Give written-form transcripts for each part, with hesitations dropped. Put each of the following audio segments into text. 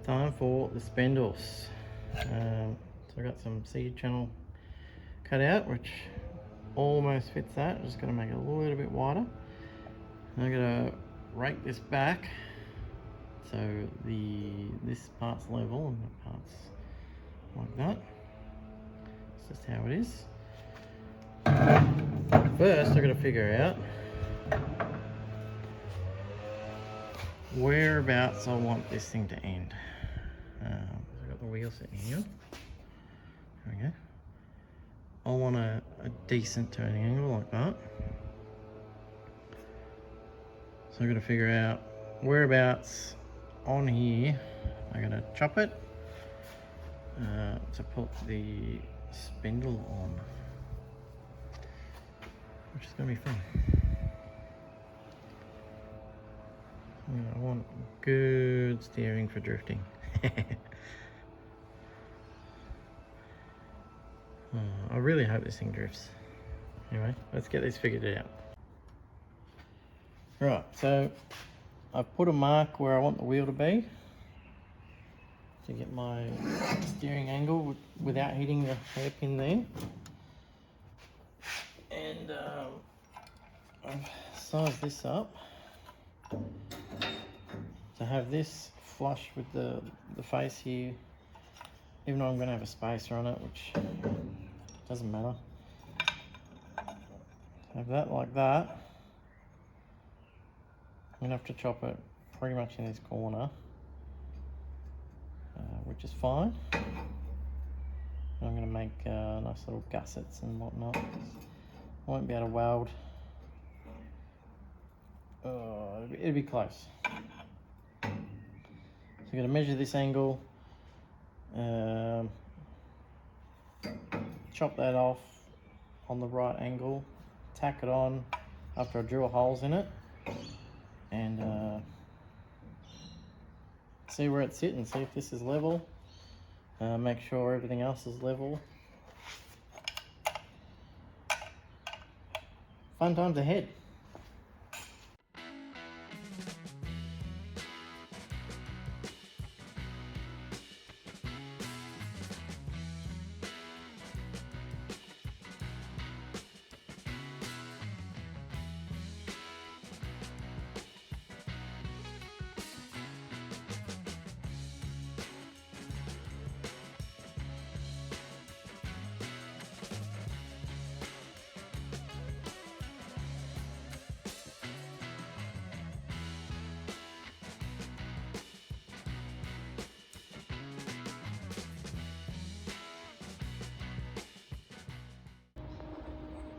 Time for the spindles. So I got some seed channel cut out, which almost fits that. Just going to make it a little bit wider. I'm going to rake this back so this part's level and the part's like that. It's just how it is. First, I've got to figure out whereabouts I want this thing to end. I've got the wheel sitting here. There we go. I want a decent turning angle like that. So I've got to figure out whereabouts on here I'm going to chop it to put the spindle on, which is going to be fun. I want good steering for drifting. I really hope this thing drifts. Anyway, let's get this figured out. Right, so I've put a mark where I want the wheel to be to get my steering angle without hitting the hairpin there. And I've sized this up to have this flush with the face here, even though I'm going to have a spacer on it, which doesn't matter. Have that like that. I'm going to have to chop it pretty much in this corner, which is fine. I'm going to make nice little gussets and whatnot. I won't be able to weld. It'll be close. So I'm going to measure this angle, chop that off on the right angle, tack it on after I drill holes in it, and see where it's sitting, see if this is level, make sure everything else is level. Fun times ahead.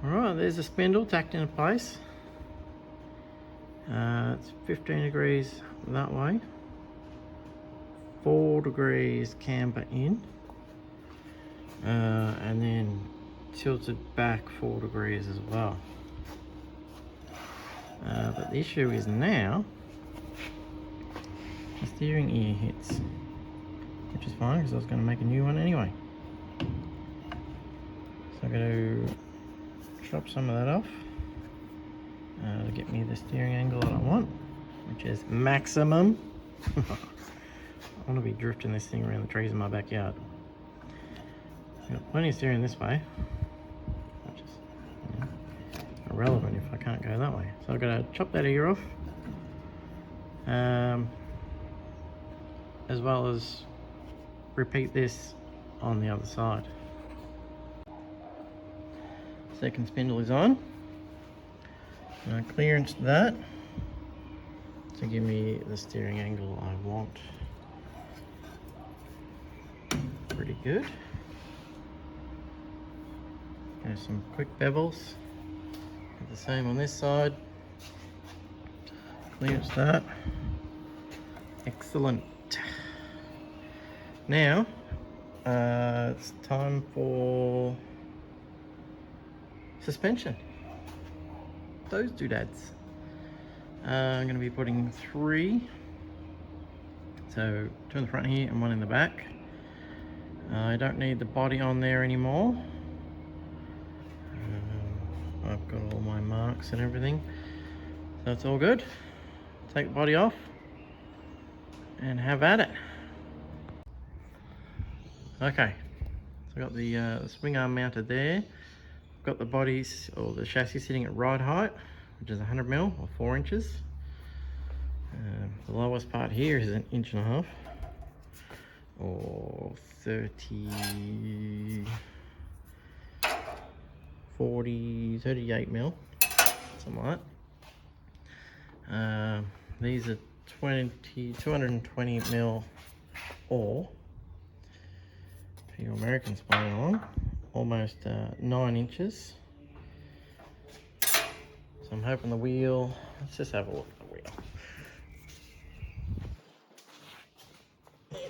Alright, there's the spindle tacked into place. It's 15 degrees that way, 4 degrees camber in, and then tilted back 4 degrees as well. But the issue is now the steering ear hits, which is fine because I was going to make a new one anyway. So I'm going to chop some of that off to get me the steering angle that I want, which is maximum. I want to be drifting this thing around the trees in my backyard. I've got plenty of steering this way, which is irrelevant if I can't go that way. So I've got to chop that ear off, as well as repeat this on the other side. Second spindle is on. And I clearance that to give me the steering angle I want. Pretty good. There's some quick bevels. The same on this side. Clearance that. Excellent. Now it's time for suspension. Those doodads. I'm going to be putting 3. So 2 in the front here and 1 in the back. I don't need the body on there anymore. I've got all my marks and everything. So it's all good. Take the body off and have at it. Okay, so I've got the swing arm mounted there. I've got the bodies, or the chassis, sitting at ride height, which is 100mm or 4 inches. The lowest part here is 1.5 inches, or 38mm, something like that. These are 220mm or, for your Americans playing along, almost 9 inches. So I'm hoping the wheel, let's just have a look at the wheel. There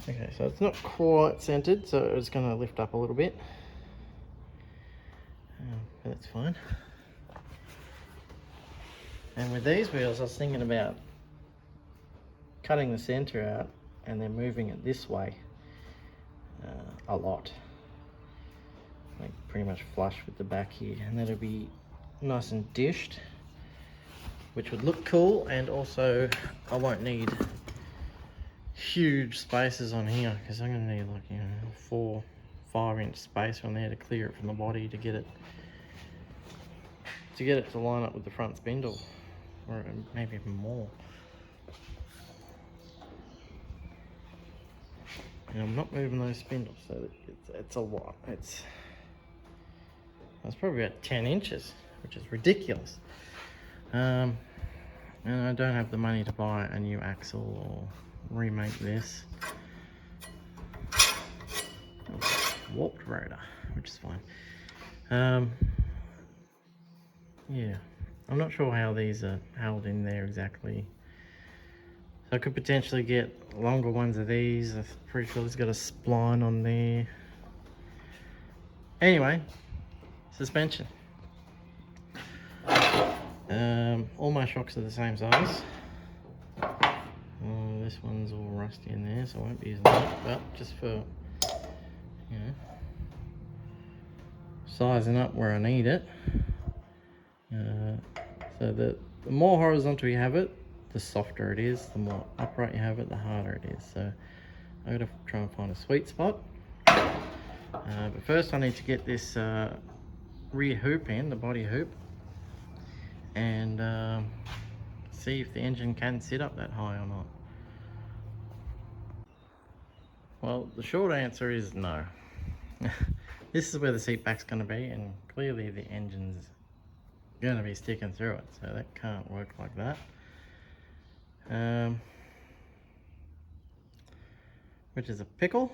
we go. Okay, so it's not quite centered, so it's going to lift up a little bit. But that's fine. And with these wheels, I was thinking about cutting the center out and then moving it this way a lot. Like pretty much flush with the back here, and that'll be nice and dished, which would look cool, and also I won't need huge spaces on here, because I'm going to need like, you know, 4-5 inch space on there to clear it from the body to get it to line up with the front spindle, or maybe even more. And I'm not moving those spindles, so it's a lot. It's probably about 10 inches, which is ridiculous. And I don't have the money to buy a new axle or remake this. Warped rotor, which is fine. Yeah, I'm not sure how these are held in there exactly. So I could potentially get longer ones of these. I'm pretty sure it's got a spline on there. Anyway, suspension. All my shocks are the same size. This one's all rusty in there, so I won't be using that, but just for, you know, sizing up where I need it. So the more horizontal you have it, the softer it is. The more upright you have it, the harder it is. So I gotta try and find a sweet spot. But first I need to get this rear hoop in, the body hoop, and see if the engine can sit up that high or not. Well, the short answer is no. This is where the seat back's going to be, and clearly the engine's going to be sticking through it, so that can't work like that. Which is a pickle.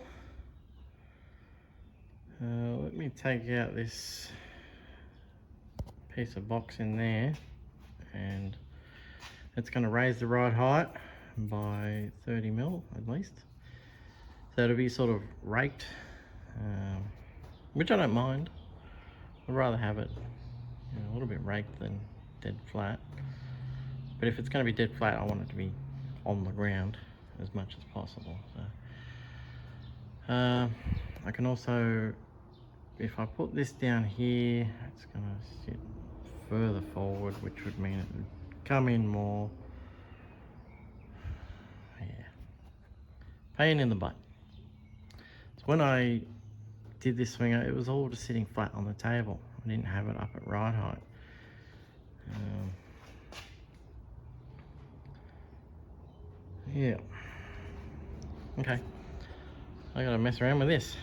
Let me take out this piece of box in there, and it's going to raise the ride height by 30mm at least. So it'll be sort of raked, which I don't mind. I'd rather have it, you know, a little bit raked than dead flat. But if it's going to be dead flat, I want it to be on the ground as much as possible. So I can also, if I put this down here, it's going to sit further forward, which would mean it would come in more. Yeah, pain in the butt. So when I did this swing, it was all just sitting flat on the table. I didn't have it up at ride height. Yeah. Okay. I gotta mess around with this.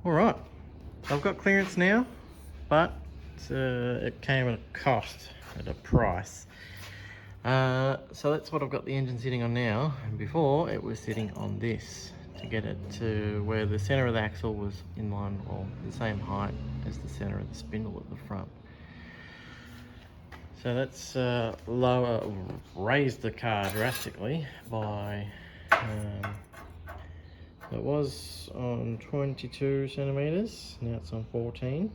All right, I've got clearance now, but it came at a cost, at a price. So that's what I've got the engine sitting on now. And before, it was sitting on this. It's to get it to where the center of the axle was in line, or the same height as the center of the spindle at the front. So that's raised the car drastically by, it was on 22 centimeters, now it's on 14.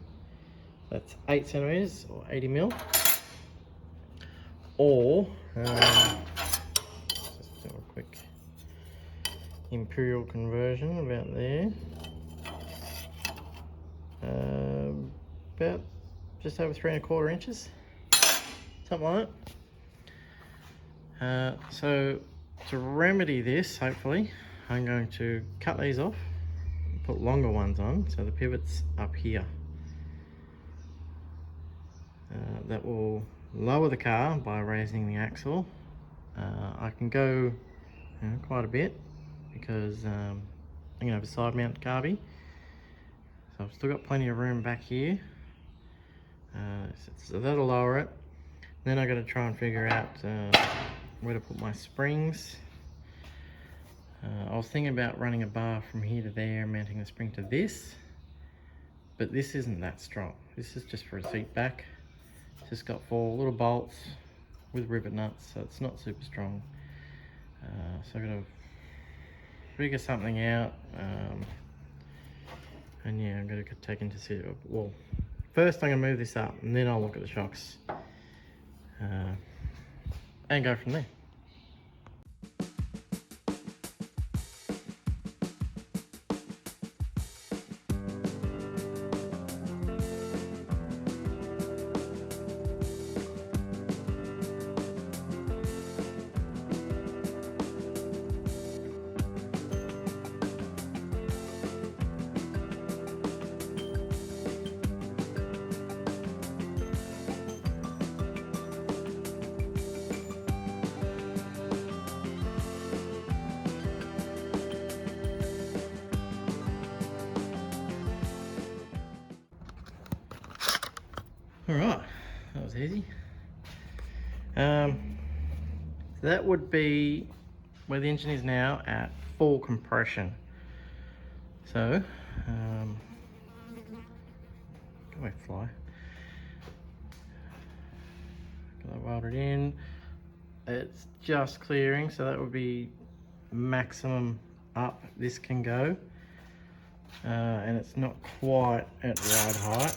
That's 8 centimeters or 80 mil. Or, just do a quick imperial conversion about there. About just over 3¼ inches. Something like that. So to remedy this, hopefully, I'm going to cut these off and put longer ones on, so the pivot's up here. That will lower the car by raising the axle. I can go quite a bit because I'm going to have a side mount carby. So I've still got plenty of room back here. So that'll lower it. Then I got to try and figure out where to put my springs. I was thinking about running a bar from here to there, mounting the spring to this, but this isn't that strong. This is just for a seat back. It's just got 4 little bolts with rivet nuts, so it's not super strong. So I've got to figure something out, and yeah, I'm going to take into consideration. Well, first I'm going to move this up, and then I'll look at the shocks. And go from there. Alright, that was easy. So that would be where the engine is now at full compression. So, go away, fly. Got that welded in. It's just clearing, so that would be maximum up this can go. And it's not quite at ride height.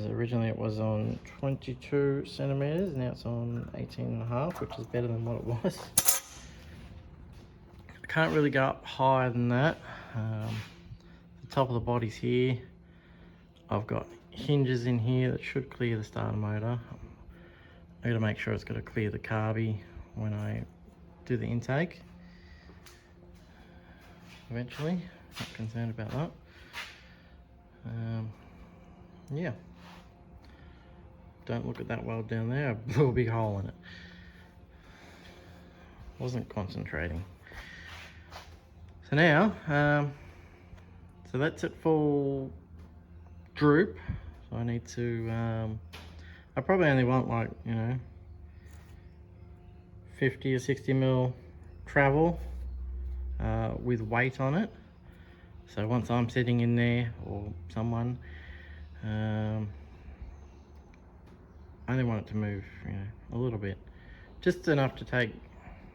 Originally it was on 22 centimeters, now it's on 18.5, which is better than what it was. I can't really go up higher than that. The top of the body's here. I've got hinges in here that should clear the starter motor. I gotta make sure it's gonna clear the carby when I do the intake. Eventually, not concerned about that. Yeah. Don't look at that weld down there, I blew a big hole in it. Wasn't concentrating. So now, so that's at full droop. So I need to, I probably only want like, 50 or 60 mil travel with weight on it. So once I'm sitting in there, or someone, I only want it to move, a little bit, just enough to take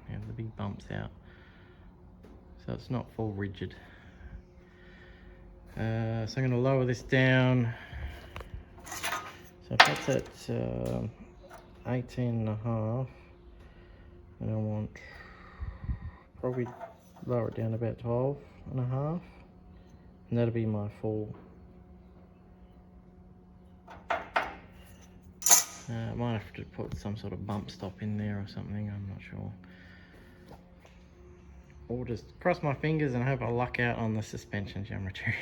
the big bumps out, so it's not full rigid. So I'm going to lower this down. So if that's at 18.5, and I want probably lower it down to about 12.5, and that'll be my full. I might have to put some sort of bump stop in there or something, I'm not sure. Or just cross my fingers and hope I luck out on the suspension geometry.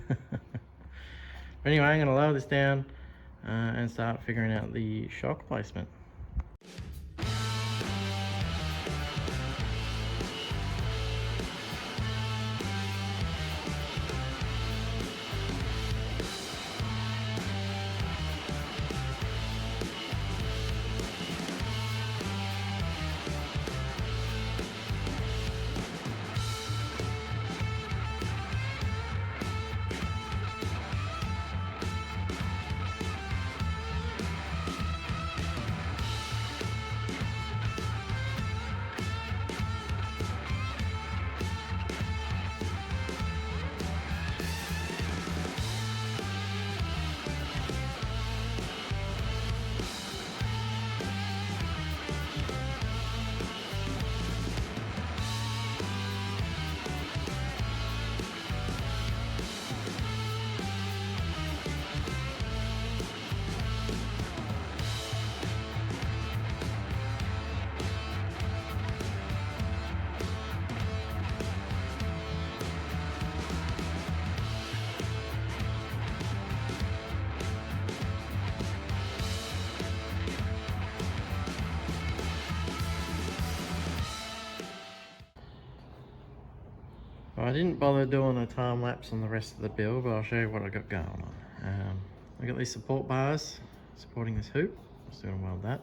But anyway, I'm going to lower this down and start figuring out the shock placement. So I didn't bother doing a time lapse on the rest of the build, but I'll show you what I got going on. I got these support bars supporting this hoop. I'm still gonna weld that.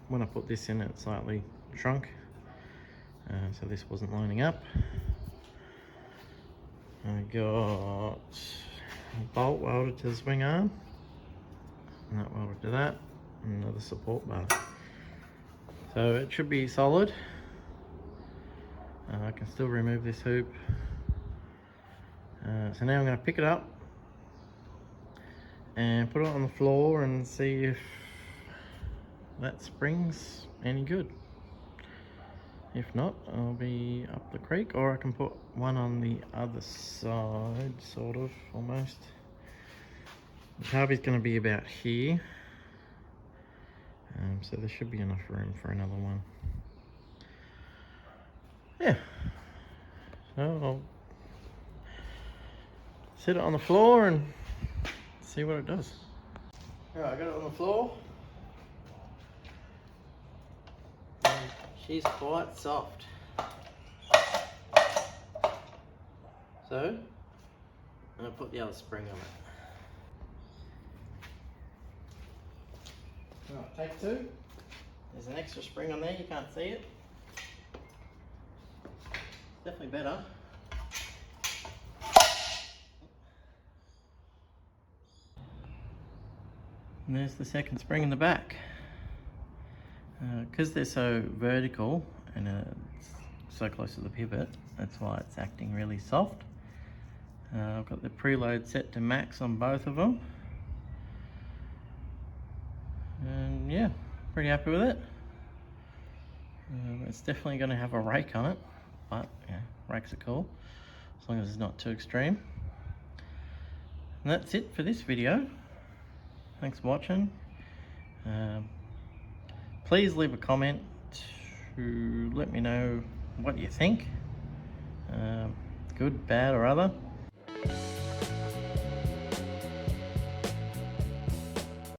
When I put this in, it slightly shrunk, so this wasn't lining up. I got a bolt welded to the swing arm, and that welded to that, and another support bar. So it should be solid. I can still remove this hoop. So now I'm going to pick it up and put it on the floor and see if that spring's any good. If not, I'll be up the creek, or I can put one on the other side, sort of, almost. The tarby's going to be about here, so there should be enough room for another one. Yeah, so I'll sit it on the floor and see what it does. Alright, I got it on the floor. She's quite soft. So, I'm going to put the other spring on it. Alright, take two. There's an extra spring on there, you can't see it. Definitely better. And there's the second spring in the back. Because they're so vertical and it's so close to the pivot, that's why it's acting really soft. I've got the preload set to max on both of them. And yeah, pretty happy with it. It's definitely going to have a rake on it, but yeah, rakes are cool, as long as it's not too extreme. And that's it for this video. Thanks for watching. Please leave a comment to let me know what you think, good, bad or other.